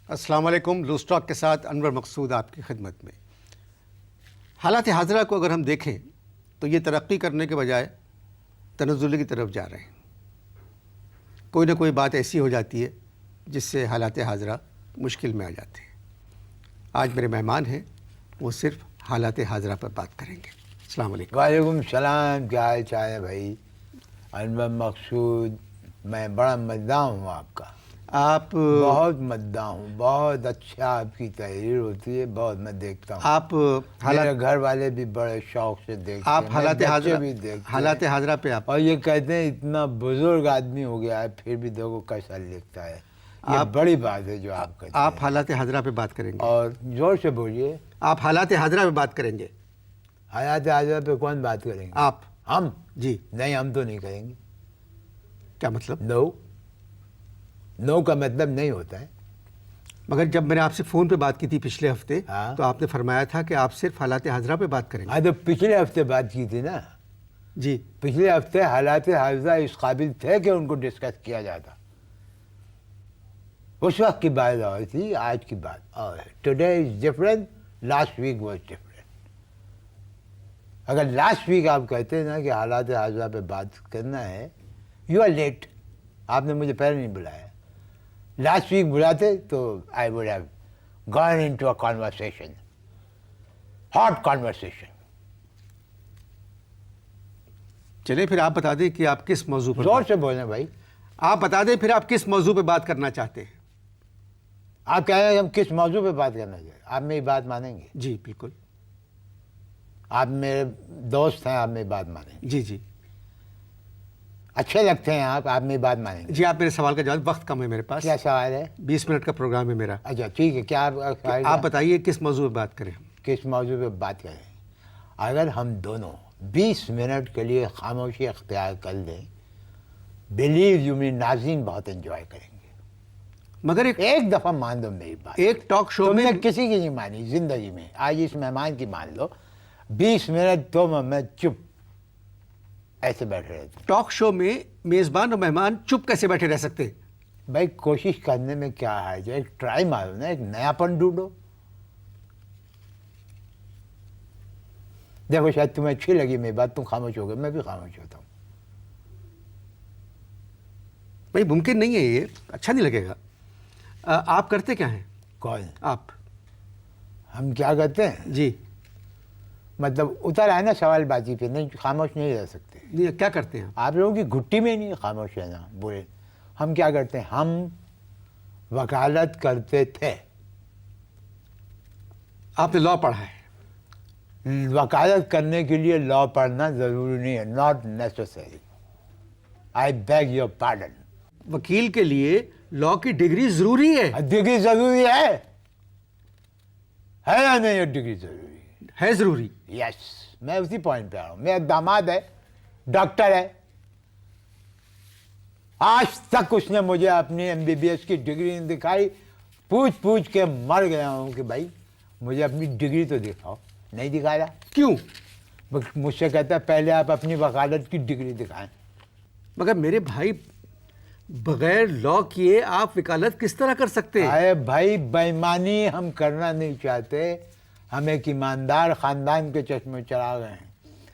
السلام علیکم. Loose talk کے ساتھ انور مقصود آپ کی خدمت میں. حالات حاضرہ کو اگر ہم دیکھیں تو یہ ترقی کرنے کے بجائے تنزل کی طرف جا رہے ہیں. کوئی نہ کوئی بات ایسی ہو جاتی ہے جس سے حالات حاضرہ مشکل میں آ جاتے ہیں. آج میرے مہمان ہیں، وہ صرف حالات حاضرہ پر بات کریں گے. السلام علیکم. وعلیکم السلام. کیا حال چال ہے بھائی؟ انور مقصود، میں بڑا مداح ہوں آپ کا. آپ بہت مداح ہوں. بہت اچھا آپ کی تحریر ہوتی ہے، بہت میں دیکھتا ہوں. آپ میرے گھر والے بھی بڑے شوق سے دیکھتے ہیں. آپ حالات میرے بچے حاضرہ بھی دیکھتے ہیں. حالات حاضرہ پہ آپ اور یہ کہتے ہیں اتنا بزرگ آدمی ہو گیا ہے پھر بھی دیکھو کیسا لکھتا ہے. یہ بڑی بات ہے جو آپ کہتے ہیں. آپ حالات حاضرہ پہ بات کریں گے. اور زور سے بولیے. آپ حالات حاضرہ پہ بات کریں گے. حیات حاضرہ پہ کون بات کریں گے؟ آپ. ہم؟ جی. نہیں، ہم تو نہیں کریں گے. کیا مطلب؟ نو کا مطلب نہیں ہوتا ہے. مگر جب میں نے آپ سے فون پہ بات کی تھی پچھلے ہفتے ہاں. تو آپ نے فرمایا تھا کہ آپ صرف حالات حاضرہ پہ بات کریں گے. ہاں تو پچھلے ہفتے بات کی تھی نا. جی. پچھلے ہفتے حالات حاضرہ اس قابل تھے کہ ان کو ڈسکس کیا جاتا. اس وقت کی بات اور تھی، آج کی بات اور ہے. Today is different, last week was different. اگر لاسٹ ویک آپ کہتے نا کہ حالات حاضرہ پہ بات کرنا ہے، یو آر لیٹ. آپ نے مجھے پہلے نہیں بلایا. لاسٹ ویک بلاتے تو I would have gone into a conversation, hot conversation. چلیں پھر آپ بتا دیں کہ آپ کس موضوع پر زور سے بولیں بھائی. آپ بتا دیں پھر آپ کس موضوع پہ بات کرنا چاہتے ہیں. آپ کہہ رہے ہیں ہم کس موضوع پہ بات کرنا چاہتے ہیں. آپ میری بات مانیں گے؟ جی بالکل. آپ میرے دوست ہیں، آپ میری بات مانیں گے؟ جی جی. اچھے لگتے ہیں آپ میری بات مانیں گے؟ جی آپ میرے سوال کا جواب، وقت کم ہے میرے پاس. کیا سوال ہے؟ 20 منٹ کا پروگرام ہے میرا. اچھا ٹھیک ہے. کیا آپ بتائیے کس موضوع پہ بات کریں. کس موضوع پہ بات کریں؟ اگر ہم دونوں 20 منٹ کے لیے خاموشی اختیار کر لیں، بلیو یو می، ناظرین بہت انجوائے کریں گے. مگر ایک دفعہ مان دو میری بات. ایک ٹاک شو تم میں نے کسی کی نہیں مانی زندگی میں. آج اس مہمان کی مان لو. 20 منٹ تو میں چپ ایسے بیٹھے رہتے. ٹاک شو میں میزبان اور مہمان چپ کیسے بیٹھے رہ سکتے؟ بھائی کوشش کرنے میں کیا ہے، جو ایک ٹرائی مارو نا، ایک نیا پن ڈھونڈو. دیکھو شاید تمہیں اچھی لگی میری بات، تم خاموش ہو گئے، میں بھی خاموش ہوتا ہوں. بھائی ممکن نہیں ہے، یہ اچھا نہیں لگے گا. آپ کرتے کیا ہیں؟ کون؟ آپ. ہم کیا کرتے ہیں؟ جی. مطلب اتر آئے نا سوال بازی پہ. نہیں، خاموش نہیں رہ سکتے. کیا کرتے ہیں آپ لوگوں کی گھٹی میں نہیں خاموش رہنا. بولے ہم کیا کرتے ہیں؟ ہم وکالت کرتے تھے. آپ نے لاء پڑھا ہے؟ وکالت کرنے کے لیے لاء پڑھنا ضروری نہیں ہے. Not necessary. I beg your pardon. وکیل کے لیے لاء کی ڈگری ضروری ہے؟ ڈگری ضروری ہے یا نہیں؟ یہ ڈگری ضروری ہے ضروری. یس. میں اسی پوائنٹ پہ آ رہا ہوں. میرا داماد ہے، ڈاکٹر ہے. آج تک اس نے مجھے اپنی MBBS کی ڈگری نہیں دکھائی. پوچھ پوچھ کے مر گیا ہوں کہ بھائی مجھے اپنی ڈگری تو دکھاؤ. نہیں دکھا رہا. کیوں؟ مجھ سے کہتا ہے پہلے آپ اپنی وکالت کی ڈگری دکھائیں. مگر میرے بھائی بغیر لاء کیے آپ وکالت کس طرح کر سکتے ہیں؟ ارے بھائی بےایمانی ہم کرنا نہیں چاہتے. ہم ایک ایماندار خاندان کے چشمے چراغ ہیں.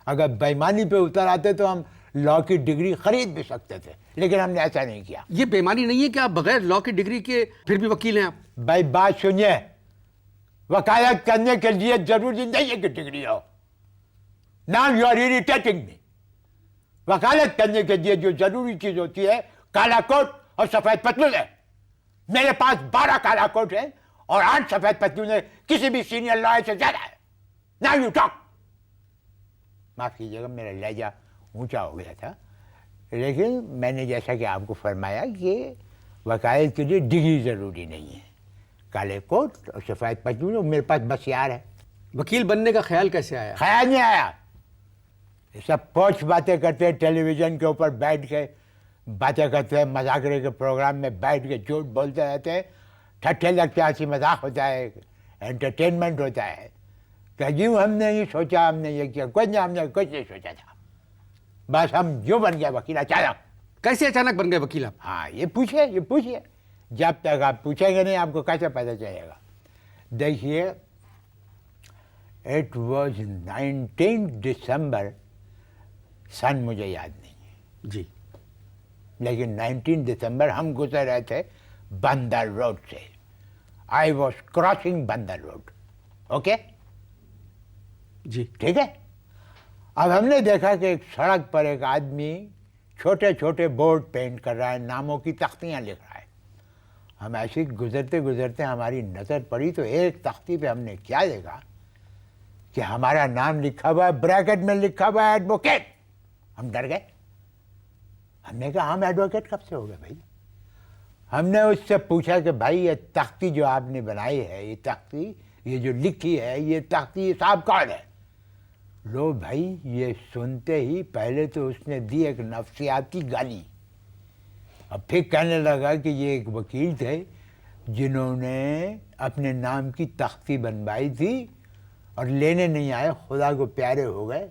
اگر بےایمانی پہ اتر آتے تو ہم لاء کی ڈگری خرید بھی سکتے تھے، لیکن ہم نے ایسا نہیں کیا. یہ بے ایمانی نہیں ہے کہ آپ بغیر لاء کی ڈگری کے پھر بھی وکیل ہیں آپ؟ بھائی بات سنیے، وکالت کرنے کے لیے ضروری نہیں ہے کہ ڈگری ہو. Now you are irritating me. وکالت کرنے کے لیے جو ضروری چیز ہوتی ہے کالا کوٹ اور سفید پتلون ہے. میرے پاس 12 کالا کوٹ ہے اور 8 سفید پتلون ہے. کسی بھی سینئر لائر سے زیادہ ہے. Now you talk. معاف کیجیے گا میرا لہجہ اونچا ہو گیا تھا، لیکن میں نے جیسا کہ آپ کو فرمایا کہ وکالت کے لیے ڈگری ضروری نہیں ہے. کالے کوٹ اور سفید پتلون میرے پاس بس یار ہے. وکیل بننے کا خیال کیسے آیا؟ خیال نہیں آیا. یہ سب پوچھ باتیں کرتے ہیں، ٹیلی ویژن کے اوپر بیٹھ کے باتیں کرتے ہیں، مذاکرے کے پروگرام میں بیٹھ کے جھوٹ بولتے رہتے ہیں، ٹھٹھے لگتے ہیں، ہنسی مذاق ہوتا ہے، انٹرٹینمنٹ ہوتا ہے. کہ یوں ہم نے یہ سوچا، ہم نے یہ کیا. کچھ نہیں، ہم نے کچھ نہیں سوچا تھا. بس ہم جو بن گیا وکیل اچانک. کیسے اچانک بن گئے وکیل آپ؟ ہاں یہ پوچھیے. جب تک آپ پوچھیں گے نہیں آپ کو کیسے پتہ چلے گا. دیکھیے اٹ واز 19 دسمبر سن مجھے یاد نہیں ہے جی لیکن 19 دسمبر ہم گزر رہے تھے بندر روڈ سے. آئی واز کراسنگ بندر روڈ. اوکے جی ٹھیک ہے. اب ہم نے دیکھا کہ ایک سڑک پر ایک آدمی چھوٹے چھوٹے بورڈ پینٹ کر رہا ہے, ناموں کی تختیاں لکھ رہا ہے. ہم ایسے گزرتے گزرتے ہماری نظر پڑی تو ایک تختی پہ ہم نے کیا دیکھا کہ ہمارا نام لکھا ہوا ہے, بریکٹ میں لکھا ہوا ہے ایڈوکیٹ. ہم ڈر گئے. ہم نے کہا ہم ایڈوکیٹ کب سے ہو گئے بھائی. ہم نے اس سے پوچھا کہ بھائی یہ تختی جو آپ نے بنائی ہے, یہ تختی یہ جو لکھی ہے یہ تختی یہ صاحب کون ہے. لو بھائی یہ سنتے ہی پہلے تو اس نے دی ایک نفسیاتی گالی, اب پھر کہنے لگا کہ یہ ایک وکیل تھے جنہوں نے اپنے نام کی تختی بنوائی تھی اور لینے نہیں آئے, خدا کو پیارے ہو گئے,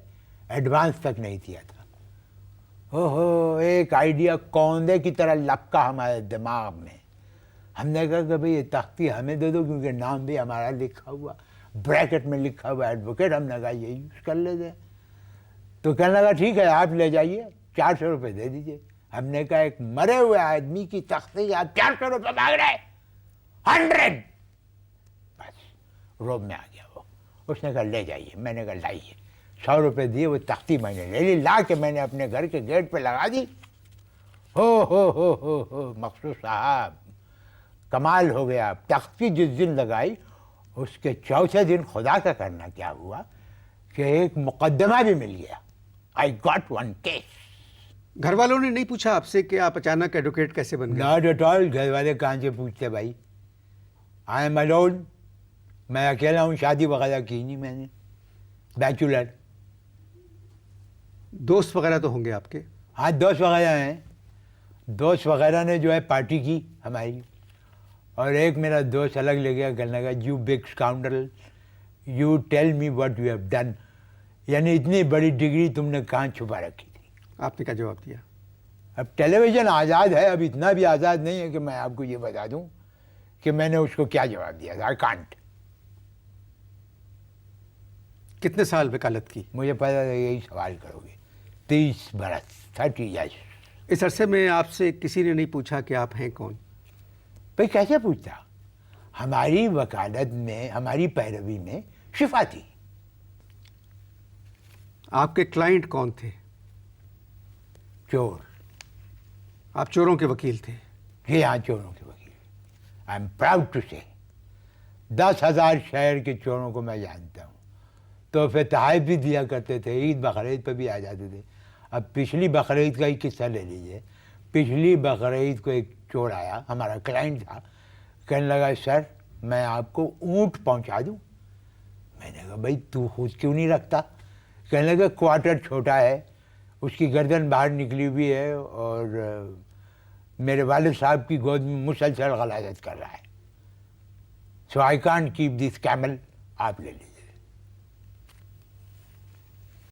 ایڈوانس تک نہیں دیا تھا. اوہو ایک آئیڈیا کوندے کی طرح لپکا ہمارے دماغ میں. ہم نے کہا کہ بھئی یہ تختی ہمیں دے دو کیونکہ نام بھی ہمارا لکھا ہوا, بریکٹ میں لکھا ہوا ایڈوکیٹ. ہم نے کہا یہ یوز کر لیتے. تو کہنے لگا ٹھیک ہے آپ لے جائیے, 400 روپے دے دیجیے. ہم نے کہا ایک مرے ہوئے آدمی کی تختی آپ 400 روپے مانگ رہے, 100. بس روب میں آ گیا وہ. اس نے کہا لے جائیے. میں نے کہا لائیے. 100 روپے دیے, وہ تختی میں نے لے لی, لا کے میں نے اپنے گھر کے گیٹ پہ لگا دی. ہو مقصود صاحب کمال ہو گیا. تختی جس دن لگائی اس کے چوتھے دن خدا کا کرنا کیا ہوا کہ ایک مقدمہ بھی مل گیا. I got one case. گھر والوں نے نہیں پوچھا آپ سے کہ آپ اچانک ایڈوکیٹ کیسے بن گئے؟ Not at all. گھر والے کہاں سے پوچھتے بھائی. I am alone. میں اکیلا ہوں, شادی وغیرہ کی نہیں میں نے, بیچولر. دوست وغیرہ تو ہوں گے آپ کے؟ ہاں دوست وغیرہ ہیں. دوست وغیرہ نے جو ہے پارٹی کی ہماری, اور ایک میرا دوست الگ لے گیا, کہنے لگا you big scoundrel you tell me what you have done. یعنی اتنی بڑی ڈگری تم نے کہاں چھپا رکھی تھی. آپ نے کیا جواب دیا؟ اب ٹیلی ویژن آزاد ہے, اب اتنا بھی آزاد نہیں ہے کہ میں آپ کو یہ بتا دوں کہ میں نے اس کو کیا جواب دیا. I can't. کتنے سال وکالت کی؟ مجھے پتا تھا یہی سوال کرو گے. 30 برس, 30 ایئرس. اس عرصے میں آپ سے کسی نے نہیں پوچھا کہ آپ ہیں کون؟ بھائی کیسے پوچھتا. ہماری وکالت میں, ہماری پیروی میں شفا تھی. آپ کے کلائنٹ کون تھے؟ چور. آپ چوروں کے وکیل تھے؟ جی ہاں چوروں کے وکیل. آئی ایم پراؤڈ ٹو سے 10,000 شہر کے چوروں کو میں جانتا ہوں. تحفے تحائف بھی دیا کرتے تھے, عید بقرعید پہ بھی آ جاتے تھے. اب پچھلی بقرعید کا ہی قصہ لے لیجیے. پچھلی بقرعید کو ایک چور آیا, ہمارا کلائنٹ تھا, کہنے لگا سر میں آپ کو اونٹ پہنچا دوں. میں نے کہا بھائی تو خود کیوں نہیں رکھتا. کہنے لگا کوارٹر چھوٹا ہے, اس کی گردن باہر نکلی ہوئی ہے, اور میرے والد صاحب کی گود میں مسلسل غلاظت کر رہا ہے. So I can't keep this camel, آپ لے لیجیے.